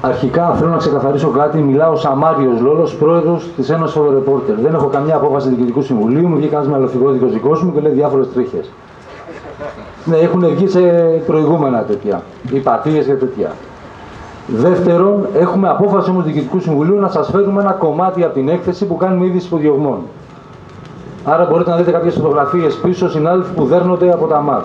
Αρχικά θέλω να ξεκαθαρίσω κάτι. Μιλάω ως Αμάριος Λόλος, πρόεδρος της Ένωσης Φωτορεπόρτερ. Δεν έχω καμιά απόφαση διοικητικού συμβουλίου. Μου βγήκε ένας μελλοντικός δικός μου και λέει διάφορες τρίχες. Ναι, έχουν βγει σε προηγούμενα τέτοια. Υπατίες και τέτοια. Δεύτερον, έχουμε απόφαση όμως διοικητικού συμβουλίου να σας φέρουμε ένα κομμάτι από την έκθεση που κάνουμε είδηση υποδιωγμών. Άρα μπορείτε να δείτε κάποιες φωτογραφίες πίσω, συνάδελφοι που δέρνονται από τα ΜΑΤ.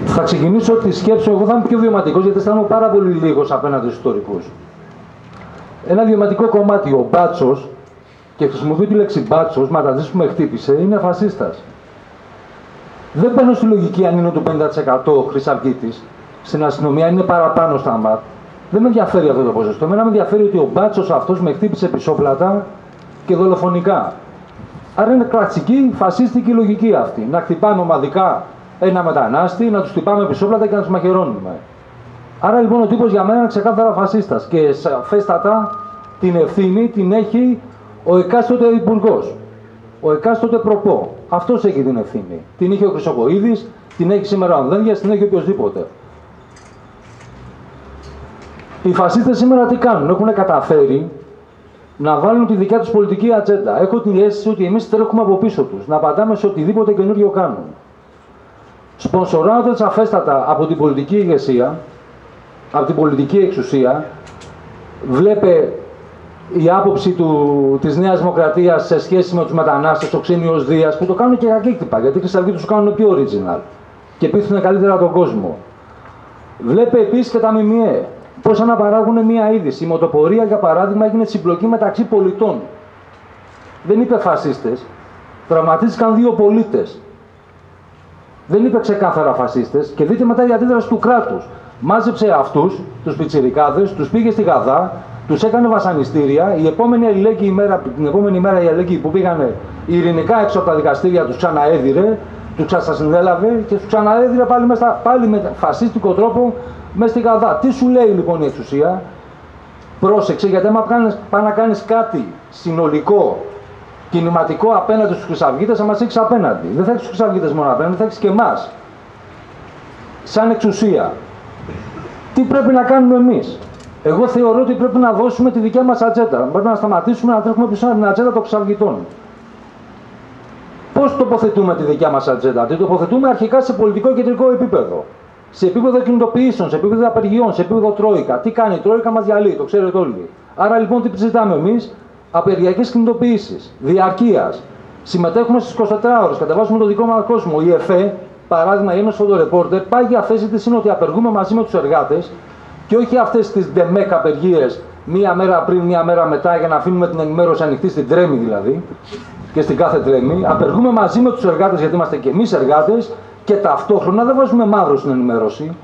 Θα ξεκινήσω τη σκέψη, εγώ θα είμαι πιο βιωματικός γιατί αισθάνομαι πάρα πολύ λίγος απέναντι στους ιστορικούς. Ένα βιωματικό κομμάτι, ο Μπάτσος, και χρησιμοποιώ τη λέξη Μπάτσος, ματατζής που με χτύπησε, είναι φασίστας. Δεν μπαίνω στη λογική αν είναι το 50% χρυσαυγίτης. Στην αστυνομία είναι παραπάνω στα ΜΑΤ. Δεν με ενδιαφέρει αυτό το ποσοστό. Εμένα με ενδιαφέρει ότι ο Μπάτσος αυτός με χτύπησε πισόπλατα και δολοφονικά. Άρα είναι κλασική φασίστικη λογική αυτή. Να χτυπάμε ομαδικά ένα μετανάστη, να τους χτυπάμε πισόπλατα και να τους μαχαιρώνουμε. Άρα λοιπόν ο τύπος για μένα είναι ξεκάθαρα φασίστας και σαφέστατα την ευθύνη την έχει ο εκάστοτε υπουργός, ο εκάστοτε προπό. Αυτός έχει την ευθύνη. Την είχε ο Χρυσοκοΐδης, την έχει σήμερα ο Ανδένδιας, την έχει οποιοσδήποτε. Οι φασίστες σήμερα τι κάνουν? Έχουν καταφέρει να βάλουν τη δικιά τους πολιτική ατζέντα. Έχω την αίσθηση ότι εμείς τρέχουμε από πίσω τους, να απαντάμε σε οτιδήποτε καινούριο κάνουν. Σπονσοράζονται σαφέστατα από την πολιτική ηγεσία, από την πολιτική εξουσία. Βλέπε η άποψη της Νέας Δημοκρατίας σε σχέση με τους μετανάστες, ο Ξένιος Δίας, που το κάνουν και κακύκτυπα, γιατί οι Χρυσαυγίτες τους κάνουν πιο original και πείθουν καλύτερα τον κόσμο. Βλέπε επίσης και τα ΜΜΕ. Πώς αναπαράγουν μία είδηση. Η μοτοπορία, για παράδειγμα, έγινε συμπλοκή μεταξύ πολιτών. Δεν είπε φασίστες. Τραυματίστηκαν 2 πολίτες. Δεν είπε ξεκάθαρα φασίστες. Και δείτε μετά η αντίδραση του κράτους. Μάζεψε αυτούς, τους πιτσιρικάδες, τους πήγε στη Γαδά, τους έκανε βασανιστήρια. Την επόμενη μέρα οι αλληλέγγυοι που πήγανε ειρηνικά έξω από τα δικαστήρια τους ξαναέδιρε, τους ξανασυνέλαβε και τους ξαναέδιρε πάλι με φασίστικο τρόπο μέσα στη Γαδά. Τι σου λέει λοιπόν η εξουσία? Πρόσεξε, γιατί άμα πάει να κάνεις κάτι συνολικό, κινηματικό απέναντι στους Χρυσαυγίτες, θα μας έχεις απέναντι. Δεν θα έχεις τους Χρυσαυγίτες μόνο απέναντι, θα έχεις και εμάς. Σαν εξουσία. Τι πρέπει να κάνουμε εμείς? Εγώ θεωρώ ότι πρέπει να δώσουμε τη δικιά μας ατζέντα. Πρέπει να σταματήσουμε να τρέχουμε πίσω από την ατζέντα των Χρυσαυγιτών. Πώς τοποθετούμε τη δικιά μας ατζέντα? Τη τοποθετούμε αρχικά σε πολιτικό κεντρικό επίπεδο. Σε επίπεδο κινητοποιήσεων, σε επίπεδο απεργιών, σε επίπεδο Τρόικα. Τι κάνει η Τρόικα? Μας διαλύει, το ξέρετε όλοι. Άρα λοιπόν τι συζητάμε εμείς? Απεργιακές κινητοποιήσεις, διαρκείας. Συμμετέχουμε στις 24 ώρες, κατεβάζουμε το δικό μας κόσμο. Η ΕΦΕ, παράδειγμα, η Ένωση Φωτορεπόρτερ, πάγια θέση της είναι ότι απεργούμε μαζί με τους εργάτες και όχι αυτές τις ντεμέκ απεργίες μία μέρα πριν, μία μέρα μετά, για να αφήνουμε την ενημέρωση ανοιχτή στην τρέμη δηλαδή και στην κάθε τρέμη. Απεργούμε μαζί με τους εργάτες, γιατί είμαστε και εμείς εργάτες. Και ταυτόχρονα δεν βάζουμε μαύρο στην ενημέρωση.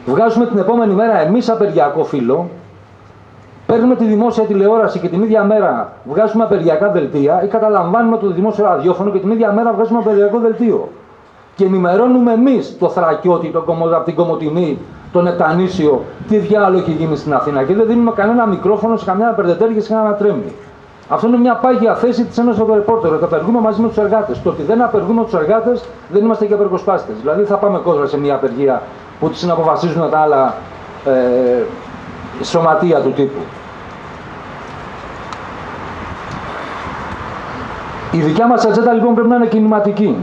Βγάζουμε την επόμενη μέρα εμείς απεργιακό φύλλο. Παίρνουμε τη δημόσια τηλεόραση και την ίδια μέρα βγάζουμε απεργιακά δελτία, ή καταλαμβάνουμε το δημόσιο ραδιόφωνο και την ίδια μέρα βγάζουμε απεργιακό δελτίο. Και ενημερώνουμε εμείς το Θρακιώτη, από την Κομοτηνή, τον Ετανήσιο, τι διάλογο έχει γίνει στην Αθήνα. Και δεν δίνουμε κανένα μικρόφωνο σε καμιά περδετέρη και σε κανένα τρέμι. Αυτό είναι μια πάγια θέση της Ένωσης Φωτορεπόρτερ. Ότι απεργούμε μαζί με τους εργάτες. Το ότι δεν απεργούμε με τους εργάτες δεν είμαστε και απεργοσπάστες. Δηλαδή θα πάμε κόντρα σε μια απεργία που τη συναποφασίζουν τα άλλα σωματεία του τύπου. Η δικιά μας ατζέντα λοιπόν πρέπει να είναι κινηματική.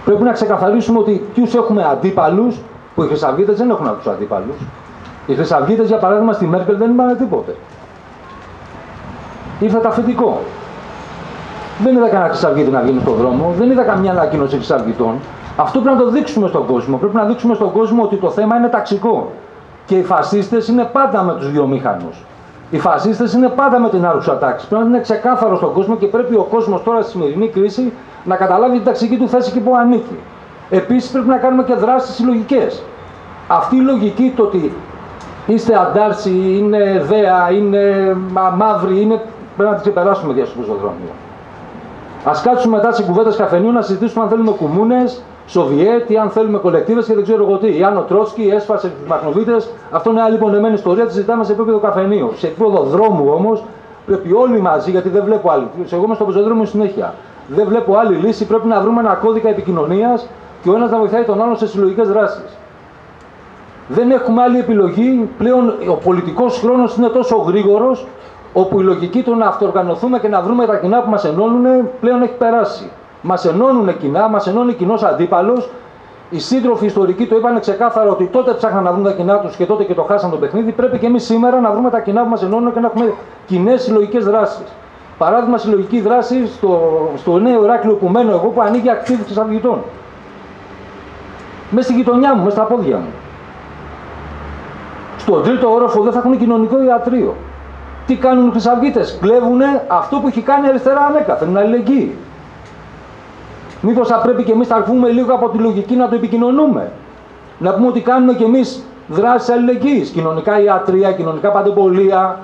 Πρέπει να ξεκαθαρίσουμε ότι ποιους έχουμε αντίπαλους, που οι Χρυσαυγίτες δεν έχουν αυτούς τους αντίπαλους. Οι Χρυσαυγίτες, για παράδειγμα, στη Μέρκελ δεν είπαν τίποτε. Ήρθε τα αφεντικό. Δεν είδα κανένα Χρυσαυγίτη να βγαίνει στον δρόμο, δεν είδα καμιά ανακοίνωση Χρυσαυγιτών. Αυτό πρέπει να το δείξουμε στον κόσμο. Πρέπει να δείξουμε στον κόσμο ότι το θέμα είναι ταξικό. Και οι φασίστες είναι πάντα με τους βιομήχανους. Οι φασίστες είναι πάντα με την άρουσα τάξη. Πρέπει να είναι ξεκάθαρο στον κόσμο και πρέπει ο κόσμος τώρα στη σημερινή κρίση να καταλάβει την ταξική του θέση και που ανήκει. Επίσης πρέπει να κάνουμε και δράσεις συλλογικές. Αυτή η λογική, το ότι είστε αντάρσιοι, είναι δέα, είναι μαύροι, είναι... πρέπει να τις ξεπεράσουμε για στο δρόμο. Ας κάτσουμε μετά σε κουβέντες καφενείου να συζητήσουμε αν θέλουμε κομμούνες, Σοβιέτ, ή αν θέλουμε κολεκτίβες και δεν ξέρω εγώ τι. Αν ο Τρότσκι έσφασε τους Μαχνοβίτες, αυτό είναι άλλη πονεμένη ιστορία, τη συζητάμε σε επίπεδο καφενείου. Σε επίπεδο δρόμου όμως πρέπει όλοι μαζί, γιατί δεν βλέπω άλλη. Εγώ είμαι στο πεζοδρόμιο συνέχεια. Δεν βλέπω άλλη λύση, πρέπει να βρούμε ένα κώδικα επικοινωνίας και ο ένας να βοηθάει τον άλλον σε συλλογικές δράσεις. Δεν έχουμε άλλη επιλογή. Πλέον ο πολιτικός χρόνος είναι τόσο γρήγορος, όπου η λογική του να αυτοοργανωθούμε και να βρούμε τα κοινά που μας ενώνουν πλέον έχει περάσει. Μας ενώνουν κοινά, μας ενώνει κοινός αντίπαλος. Οι σύντροφοι ιστορικοί το είπαν ξεκάθαρα ότι τότε ψάχναν να βρουν τα κοινά τους και τότε και το χάσαν το παιχνίδι. Πρέπει και εμείς σήμερα να βρούμε τα κοινά που μας ενώνουν και να έχουμε κοινές συλλογικές δράσεις. Παράδειγμα, συλλογική δράση στο νέο Ηράκλειο που μένω εγώ, που ανοίγει ακτίβη Χρυσαυγητών. Μέσα στη γειτονιά μου, μέσα στα πόδια μου. Στον τρίτο όροφο δεν θα έχουν κοινωνικό ιατρείο. Τι κάνουν οι Χρυσαυγίτες? Κλέβουνε αυτό που έχει κάνει η αριστερά ανέκαθεν, την αλληλεγγύη. Μήπως θα πρέπει και εμείς να αρθούμε λίγο από τη λογική να το επικοινωνούμε? Να πούμε ότι κάνουμε και εμείς δράσεις αλληλεγγύης, κοινωνικά ιατρεία, κοινωνικά παντοπολία,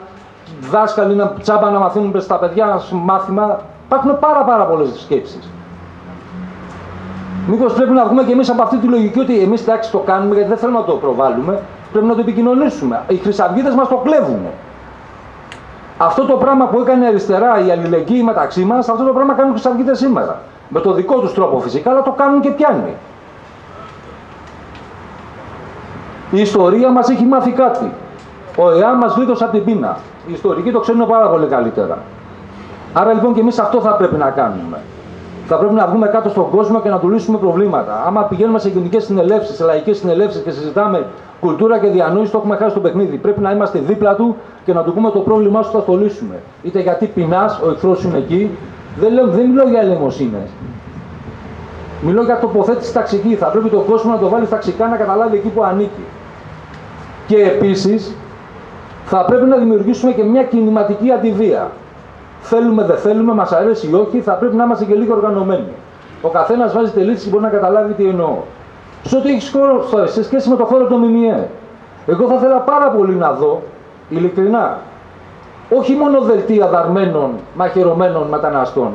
δάσκαλοι να τσάμπα να μαθαίνουν στα παιδιά μάθημα. Υπάρχουν πάρα πολλές σκέψεις. Μήπως πρέπει να βγούμε και εμείς από αυτή τη λογική ότι εμείς εντάξει το κάνουμε γιατί δεν θέλουμε να το προβάλλουμε, πρέπει να το επικοινωνήσουμε. Οι Χρυσαυγίτες μας το κλέβουν. Αυτό το πράγμα που έκανε η αριστερά, η αλληλεγγύη μεταξύ μας, αυτό το πράγμα κάνουν οι Χρυσαυγίτες σήμερα. Με το δικό τους τρόπο φυσικά, αλλά το κάνουν και πιάνει. Η ιστορία μας έχει μάθει κάτι. Ο ΕΑ μας γλίτωσε από την πείνα. Οι ιστορικοί το ξέρουν πάρα πολύ καλύτερα. Άρα λοιπόν και εμείς αυτό θα πρέπει να κάνουμε. Θα πρέπει να βγούμε κάτω στον κόσμο και να του λύσουμε προβλήματα. Άμα πηγαίνουμε σε γενικές συνελεύσεις, σε λαϊκές συνελεύσεις και συζητάμε κουλτούρα και διανόηση, το έχουμε χάσει το παιχνίδι. Πρέπει να είμαστε δίπλα του και να του πούμε το πρόβλημά σου θα το λύσουμε. Είτε γιατί πεινάς, ο εχθρός είναι εκεί. Δεν μιλώ για ελεημοσύνες. Μιλώ για τοποθέτηση ταξική. Θα πρέπει τον κόσμο να το βάλει ταξικά να καταλάβει εκεί που ανήκει. Και επίσης θα πρέπει να δημιουργήσουμε και μια κινηματική αντιβία. Θέλουμε, δεν θέλουμε, μας αρέσει ή όχι, θα πρέπει να είμαστε και λίγο οργανωμένοι. Ο καθένας βάζει τελίτες και μπορεί να καταλάβει τι εννοώ. Σε ό,τι έχει σε σχέση με το χώρο του ΜΜΕ, εγώ θα ήθελα πάρα πολύ να δω, ειλικρινά, όχι μόνο δελτία δαρμένων, μαχαιρωμένων μεταναστών,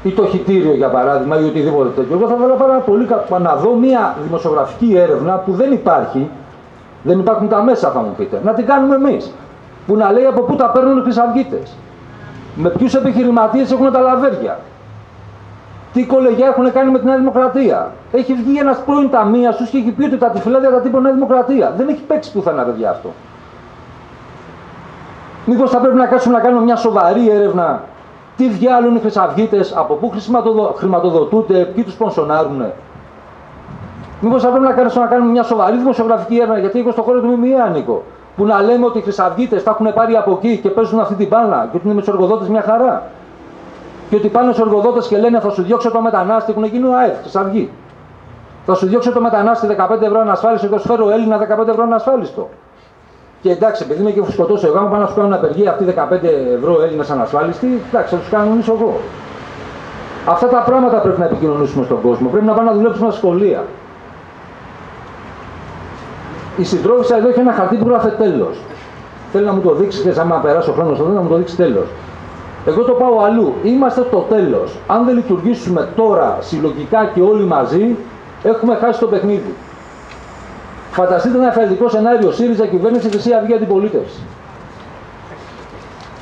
ή το χιτήριο για παράδειγμα, ή οτιδήποτε τέτοιο. Εγώ θα ήθελα πάρα πολύ να δω μια δημοσιογραφική έρευνα που δεν υπάρχει, δεν υπάρχουν τα μέσα, θα μου πείτε, να την κάνουμε εμείς. Που να λέει από πού τα παίρνουν οι Χρυσαυγίτες. Με ποιους επιχειρηματίες έχουν τα λαβέρια. Τι κολεγιά έχουν κάνει με τη Νέα Δημοκρατία. Έχει βγει ένας πρώην ταμείας τους και έχει πει ότι τα τυφλέδια τα τύπου Νέα Δημοκρατία. Δεν έχει παίξει πουθενά, παιδιά, αυτό. Μήπως θα πρέπει να κάτσουμε να κάνουμε μια σοβαρή έρευνα. Τι διάλογο οι Χρυσαυγίτες, από πού χρηματοδοτούνται, ποιοι τους πονσονάρουνε. Μήπως θα πρέπει να κάνουμε μια σοβαρή δημοσιογραφική έρευνα, γιατί εγώ στον χώρο του ΜΜΕ ανήκω. Που να λέμε ότι οι Χρυσαυγίτες τα έχουν πάρει από εκεί και παίζουν αυτή την μπάλα και ότι είναι με τους εργοδότες μια χαρά. Και ότι πάνε στους εργοδότες και λένε θα σου διώξω το μετανάστη, έχουν γίνει ο ΑΕΦ, Χρυσαυγή. Θα σου διώξω το μετανάστη 15 ευρώ ανασφάλιστο και θα σου φέρω Έλληνα 15 ευρώ ανασφάλιστο. Και εντάξει, επειδή είμαι και φουσκωτός εγώ, πάνε να σου κάνουν απεργία αυτοί 15 ευρώ Έλληνες ανασφάλιστοι, εντάξει, θα τους κανονίσω εγώ. Αυτά τα πράγματα πρέπει να επικοινωνήσουμε στον κόσμο. Πρέπει να πάνε να δουλέψουμε στα σχολεία. Η συντρόφισσα εδώ έχει ένα χαρτί που γράφει τέλος. Θέλει να μου το δείξει και άμα περάσει ο χρόνος εδώ να μου το δείξει τέλος. Εγώ το πάω αλλού. Είμαστε το τέλος. Αν δεν λειτουργήσουμε τώρα συλλογικά και όλοι μαζί, έχουμε χάσει το παιχνίδι. Φανταστείτε ένα εφαιρετικό σενάριο: ΣΥΡΙΖΑ κυβέρνηση, Χρυσή Αυγή αντιπολίτευση.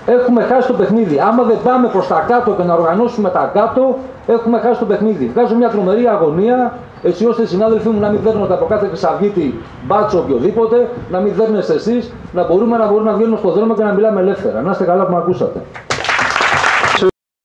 Έχουμε χάσει το παιχνίδι. Άμα δεν πάμε προς τα κάτω και να οργανώσουμε τα κάτω, έχουμε χάσει το παιχνίδι. Βγάζω μια τρομερή αγωνία, έτσι ώστε οι συνάδελφοί μου να μην δέρνονται από κάθε Χρυσαυγίτη μπάτσο οποιοδήποτε, να μην δέρνεστε εσείς, να μπορούμε να βγαίνουμε στον δρόμο και να μιλάμε ελεύθερα. Να είστε καλά που με ακούσατε.